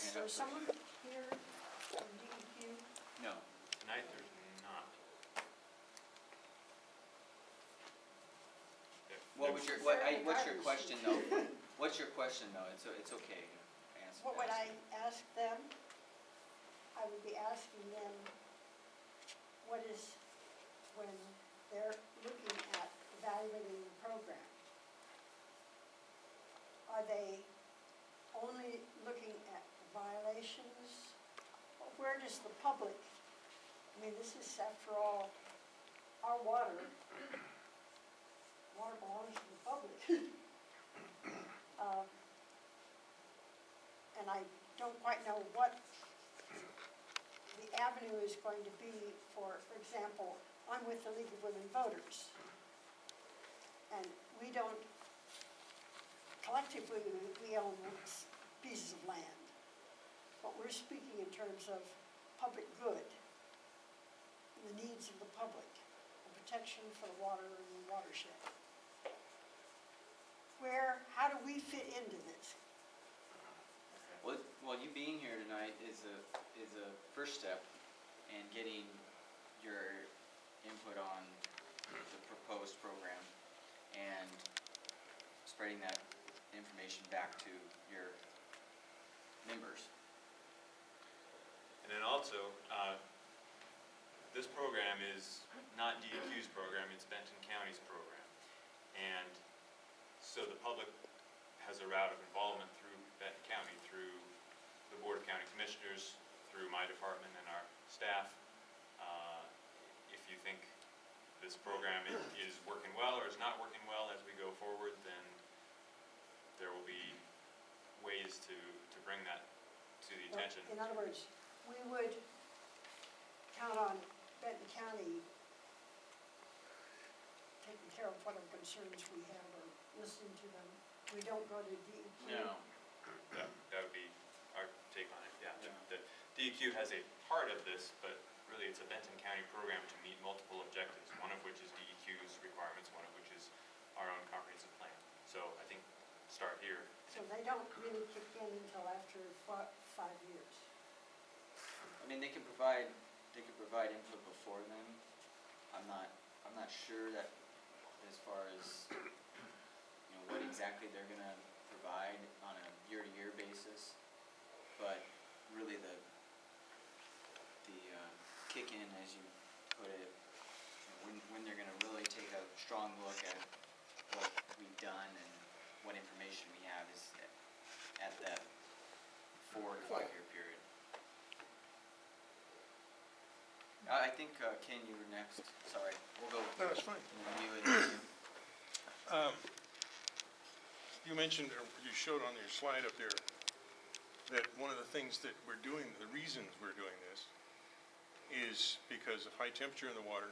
Is there someone here from DEQ? No. Tonight there's not. What was your, what's your question though? What's your question though? It's okay to answer. What would I ask them? I would be asking them, what is, when they're looking at evaluating the program, are they only looking at violations? Where does the public, I mean, this is after all, our water belongs to the public. And I don't quite know what the avenue is going to be for example, I'm with the League of Women Voters. And we don't, collectively, we own pieces of land. But we're speaking in terms of public good, the needs of the public, the protection for the water and the watershed. How do we fit into this? Well, you being here tonight is a first step in getting your input on the proposed program and spreading that information back to your members. And then also, this program is not DEQ's program, it's Benton County's program. And so the public has a route of involvement through Benton County, through the Board of County Commissioners, through my department and our staff. If you think this program is working well or is not working well as we go forward, then there will be ways to bring that to the attention. In other words, we would count on Benton County taking care of whatever concerns we have or listening to them. We don't go to DEQ. No. That would be our take on it, yeah. The DEQ has a part of this, but really it's a Benton County program to meet multiple objectives, one of which is DEQ's requirements, one of which is our own comprehensive plan. So I think start here. So they don't really kick in until after 5 years. I mean, they can provide input before then. I'm not sure that as far as what exactly they're going to provide on a year-to-year basis, but really the kick in, as you put it, when they're going to really take a strong look at what we've done and what information we have is at that 4 to 5 year period. I think Ken, you were next. Sorry, we'll go. No, it's fine. You and You mentioned, or you showed on your slide up there, that one of the things that we're doing, the reasons we're doing this, is because of high temperature in the water,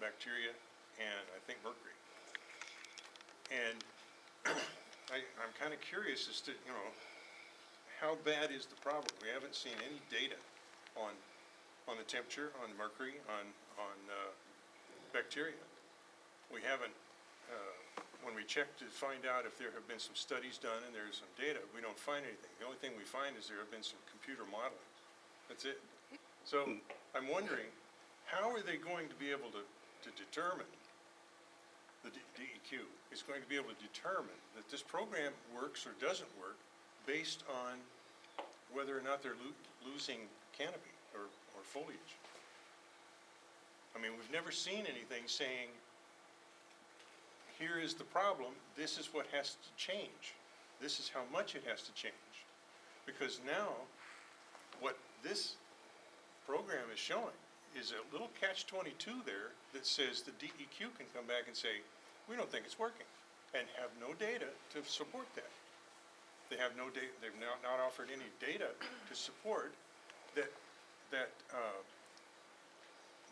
bacteria, and I think mercury. And I'm kind of curious as to, how bad is the problem? We haven't seen any data on the temperature, on mercury, on bacteria. We haven't, when we check to find out if there have been some studies done and there's some data, we don't find anything. The only thing we find is there have been some computer modeling. That's it. So I'm wondering, how are they going to be able to determine, the DEQ is going to be able to determine that this program works or doesn't work based on whether or not they're losing canopy or foliage? I mean, we've never seen anything saying, here is the problem, this is what has to change. This is how much it has to change. Because now, what this program is showing is a little catch-22 there that says the DEQ can come back and say, we don't think it's working, and have no data to support that. They have no data, they've not offered any data to support that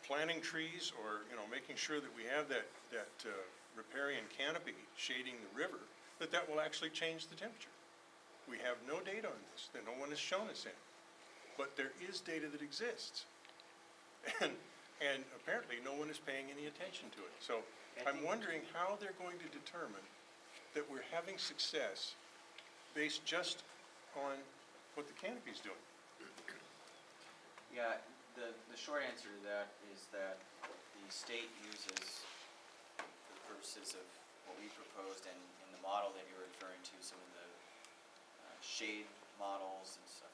planting trees or making sure that we have that riparian canopy shading the river, that will actually change the temperature. We have no data on this, that no one has shown us any. But there is data that exists. And apparently no one is paying any attention to it. So I'm wondering how they're going to determine that we're having success based just on what the canopy's doing. Yeah, the short answer to that is that the state uses, for the purposes of what we proposed and in the model that you're referring to, some of the shade models and stuff,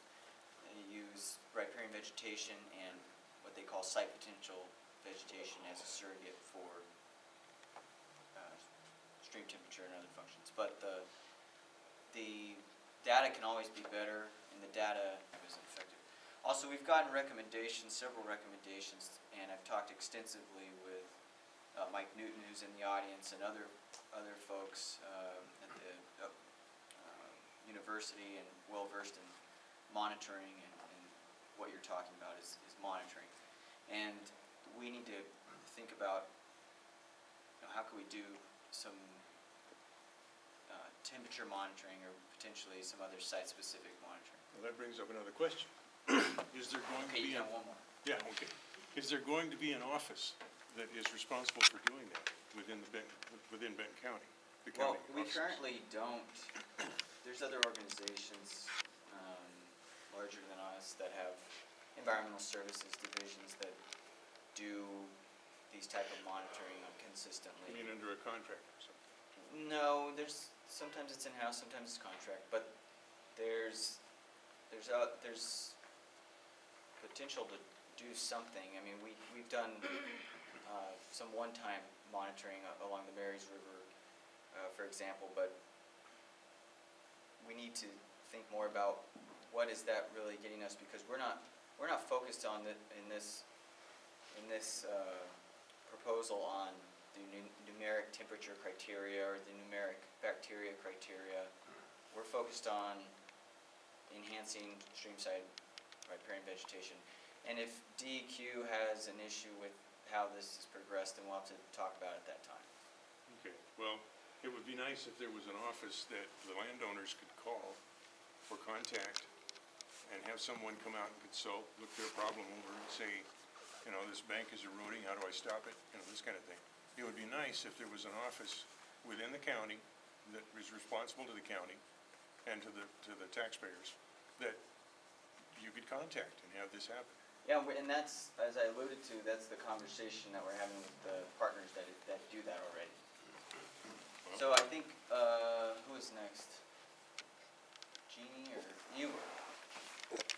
they use riparian vegetation and what they call site potential vegetation as a surrogate for stream temperature and other functions. But the data can always be better, and the data isn't effective. Also, we've gotten recommendations, several recommendations, and I've talked extensively with Mike Newton, who's in the audience, and other folks at the university and well-versed in monitoring, and what you're talking about is monitoring. And we need to think about, how can we do some temperature monitoring or potentially some other site-specific monitoring. Well, that brings up another question. Is there going to Okay, be? you got one more. Yeah, okay. Is there going to be an office that is responsible for doing that within Benton County? The Well, county we offices? currently don't. There's other organizations larger than us that have environmental services divisions that do these type of monitoring consistently. You mean under a contract or something? No, sometimes it's in-house, sometimes it's contract, but there's potential to do something. I mean, we've done some one-time monitoring along the Marys River, for example, but we need to think more about what is that really getting us, because we're not focused on in this proposal on the numeric temperature criteria or the numeric bacteria criteria. We're focused on enhancing streamside riparian vegetation. And if DEQ has an issue with how this has progressed, then we'll have to talk about it at that time. Okay, well, it would be nice if there was an office that the landowners could call or contact and have someone come out and consult, look their problem over and say, this bank is eroding, how do I stop it? This kind of thing. It would be nice if there was an office within the county that was responsible to the county and to the taxpayers that you could contact and have this happen. Yeah, and that's, as I alluded to, that's the conversation that we're having with the partners that do that already. So I think, who is next? Jeannie or you?